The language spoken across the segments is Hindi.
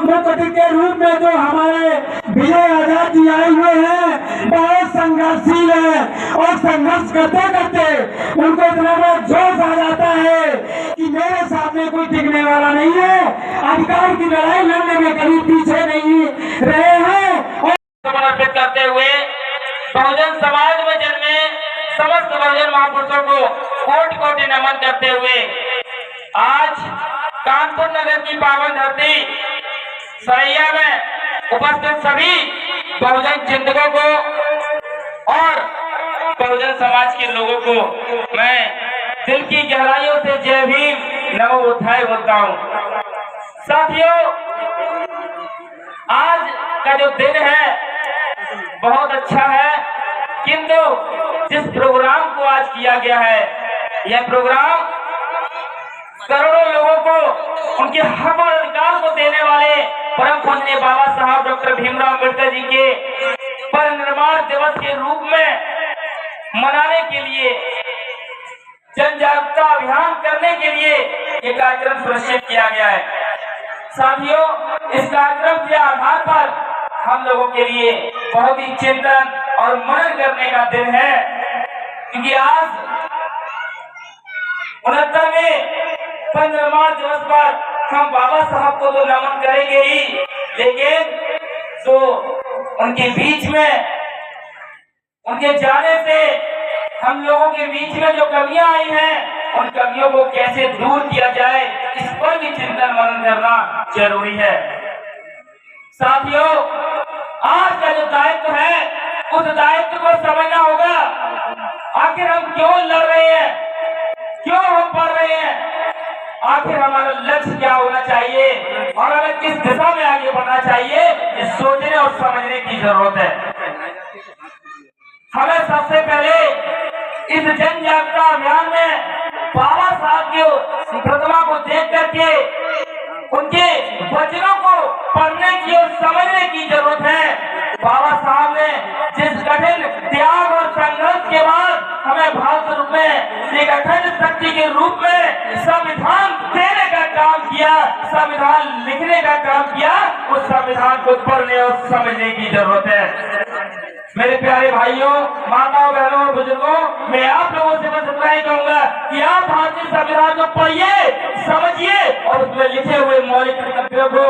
मुक्ति के रूप में जो हमारे विजय आजाद जी आए हुए हैं, बहुत संघर्षशील है और संघर्ष करते करते उनको इतना बड़ा जोश आ जाता है कि मेरे सामने कोई टिकने वाला नहीं है। अधिकार की लड़ाई लड़ने में कभी पीछे नहीं रहे हैं। और समर्पित करते हुए बहुजन समाज में जन्मे समस्त बहुजन महापुरुषों को कोटि कोटि नमन करते हुए आज कानपुर नगर की पावन धरती सरैया में उपस्थित सभी बहुजन चिंतकों को और बहुजन समाज के लोगों को मैं दिल की गहराइयों से जय भीम नमो बुद्धाय बोलता हूँ। साथियों, आज का जो दिन है बहुत अच्छा है, किंतु जिस प्रोग्राम को आज किया गया है, यह प्रोग्राम करोड़ों लोगों को उनके हक और अधिकार को देने वाले परम पूज्य बाबा साहब डॉक्टर भीमराव अम्बेडकर जी के परिनिर्वाण दिवस के रूप में मनाने के लिए, जन जागरूकता अभियान करने के लिए ये कार्यक्रम सुनिश्चित किया गया है। साथियों, इस कार्यक्रम के आधार पर हम लोगों के लिए बहुत ही चिंतन और मनन करने का दिन है, क्योंकि आज 69वें परिनिर्वाण दिवस पर हम बाबा साहब को तो नमन करेंगे ही, लेकिन तो उनके बीच में, उनके जाने से हम लोगों के बीच में जो कमियां आई हैं, उन कमियों को कैसे दूर किया जाए, इस पर भी चिंतन मनन करना जरूरी है। साथियों, आज का जो दायित्व है, उस दायित्व को समझना होगा। आखिर हम क्यों लड़ रहे हैं, क्यों हम पढ़ रहे हैं, आखिर हमारा लक्ष्य क्या होना चाहिए और हमें किस दिशा में आगे बढ़ना चाहिए, ये सोचने और समझने की जरूरत है। हमें सबसे पहले इस जन जागरूकता अभियान में बाबा साहब की प्रतिमा को देख करके उनके वचनों को पढ़ने की और समझने की जरूरत है। बाबा साहब ने जिस कठिन त्याग और संघर्ष के बाद हमें भारत रूप में एक अखंड शक्ति के रूप में संविधान देने का काम किया, संविधान लिखने का काम किया, उस संविधान को पढ़ने और समझने की जरूरत है। मेरे प्यारे भाइयों, माताओं, बहनों और बुजुर्गों, मैं आप लोगों से बस इतना ही कहूंगा कि आप भारतीय संविधान को पढ़िए, समझिए और उसमें लिखे हुए मौलिक कर्तव्यों को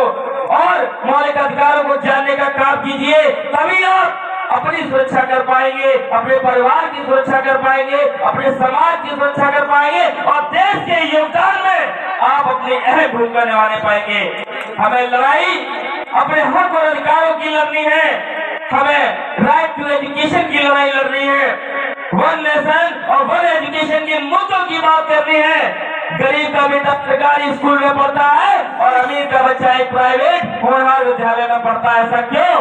और मौलिक अधिकारों को जानने का काम कीजिए। तभी आप अपनी सुरक्षा कर पाएंगे, अपने परिवार की सुरक्षा कर पाएंगे, अपने समाज की सुरक्षा कर पाएंगे और देश के योगदान में आप अपनी अहम भूमिका निभाने पाएंगे। हमें लड़ाई अपने हक और अधिकारों की लड़नी है, हमें राइट टू एजुकेशन की लड़ाई लड़नी है, वन नेशन और वन एजुकेशन के मुद्दों की बात करनी है। गरीब का बेटा सरकारी स्कूल में पढ़ता है और अमीर का बच्चा एक प्राइवेट होनहार विद्यालय में पढ़ता है। ऐसा क्यों?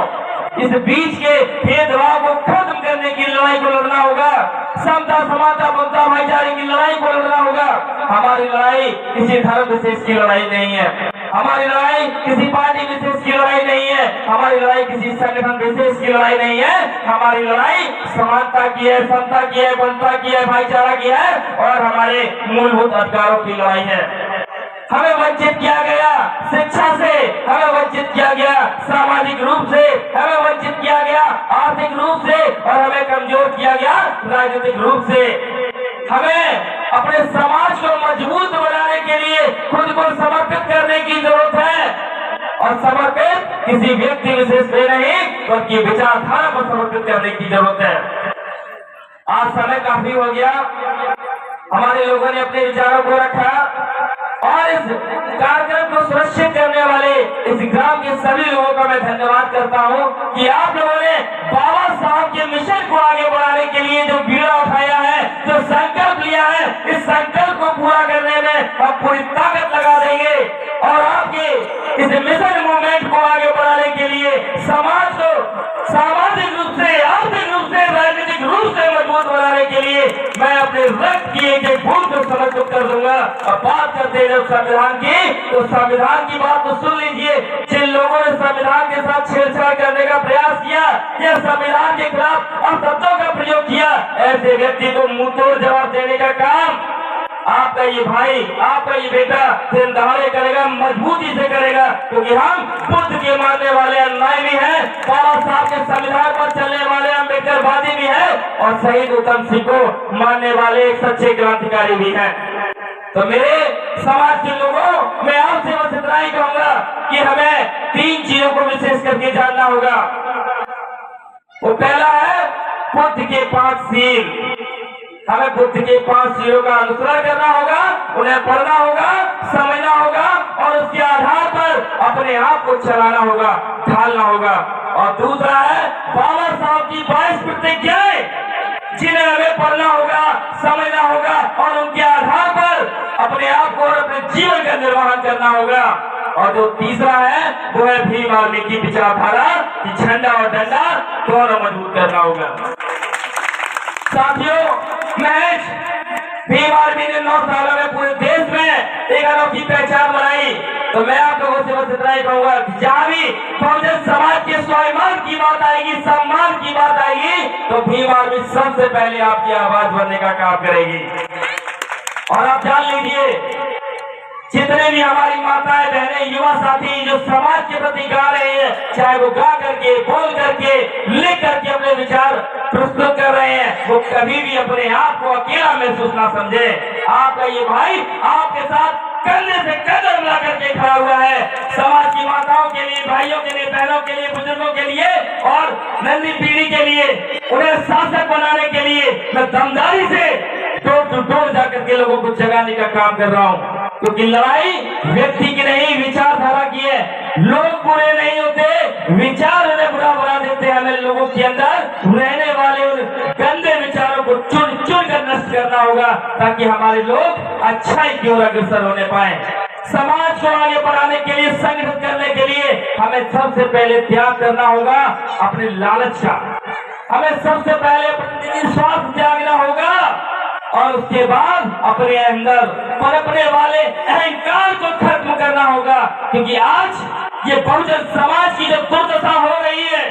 इस बीच के भेदभाव को खत्म करने की लड़ाई को लड़ना होगा, समता, समानता, ममता, भाईचारे की लड़ाई को लड़ना होगा। हमारी लड़ाई किसी धर्म विशेष की लड़ाई नहीं है, हमारी लड़ाई किसी पार्टी विशेष की लड़ाई नहीं है, हमारी लड़ाई किसी संगठन विशेष की लड़ाई नहीं है। हमारी लड़ाई समानता की है, समता की है, ममता की है, भाईचारा की है और हमारे मूलभूत अधिकारों की लड़ाई है। हमें वंचित किया गया शिक्षा से, हमें वंचित किया गया सामाजिक रूप से, हमें वंचित किया गया आर्थिक रूप से और हमें कमजोर किया गया राजनीतिक रूप से। हमें अपने समाज को मजबूत बनाने के लिए खुद को समर्पित करने की जरूरत है और समर्पित किसी व्यक्ति विशेष से नहीं बल्कि विचारधारा को समर्पित करने की जरूरत है। आज समय काफी हो गया, हमारे लोगों ने अपने विचारों को रखा और इस कार्यक्रम को सुरक्षित करने वाले इस ग्राम के सभी लोगों का मैं धन्यवाद करता हूं कि आप लोगों ने बाबा साहब के मिशन को आगे बढ़ाने के लिए जो बीड़ा उठाया है, जो संकल्प लिया है, इस संकल्प को पूरा करने में हम पूरी ताकत लगा देंगे और आपके इस मिशन मूवमेंट को आगे बढ़ाने के लिए समाज को सामाजिक रूप से, आर्थिक रूप से, राजनीतिक रूप से मजबूत बनाने के लिए मैं अपने रक्त की एक बूंद को समर्पित कर दूंगा। अब बात करते हैं संविधान की, तो संविधान की बात तो सुन लीजिए। जिन लोगों ने संविधान के साथ छेड़छाड़ करने का प्रयास किया या संविधान के खिलाफ अपशब्दों का प्रयोग किया, ऐसे व्यक्ति को मुंहतोड़ जवाब देने का काम आपका ये भाई, आपका ये बेटा दिन दहाड़े करेगा, मजबूती से करेगा, क्योंकि क्योंकि हम बुद्ध के मानने वाले अन्याय भी हैं, बाबा साहब के संविधान पर चलने वाले अम्बेडकरवादी भी हैं और शहीद उधम सिंह को मानने वाले एक सच्चे क्रांतिकारी भी हैं। तो मेरे समाज के लोगों, मैं आपसे बस इतना ही कहूंगा कि हमें 3 चीजों को विशेष करके जानना होगा। वो पहला है बुद्ध के 5 सील। हमें बुद्ध के 5 सीलों का अनुसरण करना होगा, उन्हें पढ़ना होगा, समझना होगा और उसके आधार पर अपने आप को चलाना होगा, ढालना होगा। और दूसरा है बाबा साहब की 22 प्रतिज्ञाएं, जिन्हें हमें पढ़ना होगा, समझना होगा और उनके आधार पर अपने आप को और अपने जीवन का निर्वहन करना होगा। और जो तीसरा है वो है भीम आर्मी की विचारधारा कि झंडा और डंडा दोनों मजबूत करना होगा। साथियों, महज भीम आर्मी ने 9 सालों में पूरे देश में एक अनोखी पहचान बनाई। तो मैं आप लोगों से बस इतना ही कहूंगा कि जहां भी बहुजन समाज के स्वाभिमान की बात आएगी, सम्मान की बात आएगी, तो भीम आर्मी सबसे पहले आपकी आवाज बनने का काम करेगी। और आप जान लीजिए, जितने भी हमारी माताएं, बहनें, युवा साथी जो समाज के प्रति गा रहे हैं, चाहे वो गा करके, बोल करके, लिख करके अपने विचार प्रस्तुत कर रहे हैं, वो कभी भी अपने आप को अकेला महसूस ना समझे। आपका ये भाई आपके साथ कंधे से कंधा मिला करके खड़ा हुआ है, समाज की माताओं के लिए, भाइयों के लिए, बहनों के लिए, बुजुर्गों के लिए और नन्ही पीढ़ी के लिए, उन्हें शासक बनाने के लिए मैं दमदारी से डोर टू डोर जाकर के लोगों को जगाने का काम कर रहा हूँ। क्योंकि लड़ाई व्यक्ति की नहीं, विचारधारा की है। लोग बुरे नहीं होते, विचार उन्हें बुरा बना देते हैं। हमें लोगों के अंदर रहने वाले उन गंदे विचारों को चुन चुन कर नष्ट करना होगा, ताकि हमारे लोग अच्छाई की ओर अग्रसर होने पाए। समाज को आगे बढ़ाने के लिए, संगठित करने के लिए हमें सबसे पहले त्याग करना होगा अपने लालच का। हमें सबसे पहले अपने स्वार्थ त्यागना होगा और उसके बाद अपने अंदर पनपने वाले अहंकार को खत्म करना होगा। क्योंकि आज ये बहुजन समाज की जो दुर्दशा हो रही है,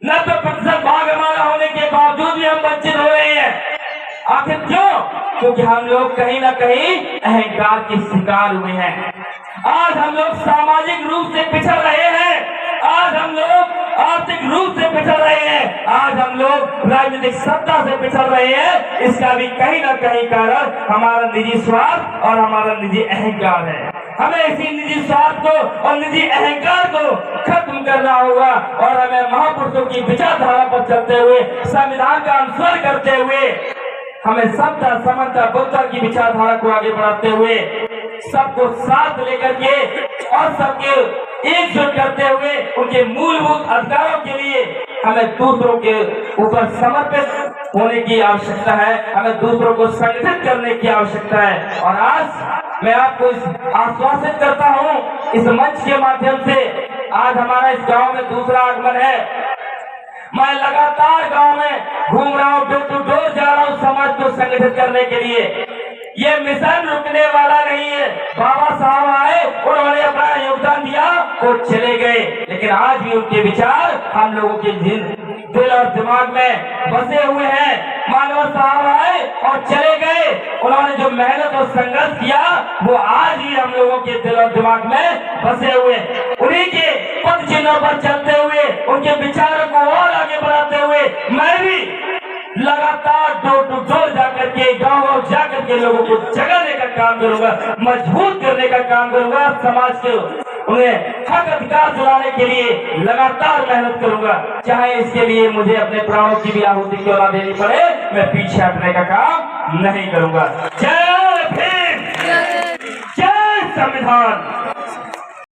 90% भाग हमारा होने के बावजूद भी हम वंचित हो रहे हैं। आखिर क्यों? क्योंकि हम लोग कहीं ना कहीं अहंकार के शिकार हुए हैं। आज हम लोग सामाजिक रूप से पिछड़ रहे हैं, आज हम लोग आर्थिक रूप से पिछड़ रहे हैं, आज हम लोग राजनीतिक सत्ता से पिछड़ रहे हैं। इसका भी कहीं ना कहीं कारण हमारा निजी स्वार्थ और हमारा निजी अहंकार है। हमें इसी निजी स्वार्थ को और निजी अहंकार को खत्म करना होगा और हमें महापुरुषों की विचारधारा पर चलते हुए, संविधान का अनुसरण करते हुए, हमें समता, समानता, बौद्धता की विचारधारा को आगे बढ़ाते हुए, सबको साथ लेकर के और सबके एकजुट करते हुए उनके मूलभूत अधिकारों के लिए हमें दूसरों के ऊपर समर्पित होने की आवश्यकता है, हमें दूसरों को संगठित करने की आवश्यकता है। और आज मैं आपको आश्वासित करता हूँ इस मंच के माध्यम से, आज हमारा इस गांव में दूसरा आगमन है। मैं लगातार गांव में घूम रहा हूँ, डोर टू डोर जा रहा हूँ समाज को संगठित करने के लिए। ये मिशन रुकने वाला नहीं है। बाबा साहब आए, उन्होंने अपना योगदान दिया, वो चले गए, लेकिन आज भी उनके विचार हम लोगों के दिल और दिमाग में बसे हुए हैं। मानव साहब आए और चले गए, उन्होंने जो मेहनत और संघर्ष किया वो आज भी हम लोगों के दिल और दिमाग में बसे हुए। उन्हीं के पद चिन्हों पर चलते हुए, उनके विचारों को और आगे बढ़ाते हुए मैं भी लगातार डोर टू डोर जाकर के, गांव गांव जाकर के लोगों को जगाने का काम करूंगा, मजबूत करने का काम करूंगा। समाज के उन्हें हक अधिकार दिलाने के लिए लगातार मेहनत करूंगा, चाहे इसके लिए मुझे अपने प्राणों की भी आहुति क्यों ना देनी पड़े, मैं पीछे हटने का काम नहीं करूंगा। जय भीम, जय संविधान।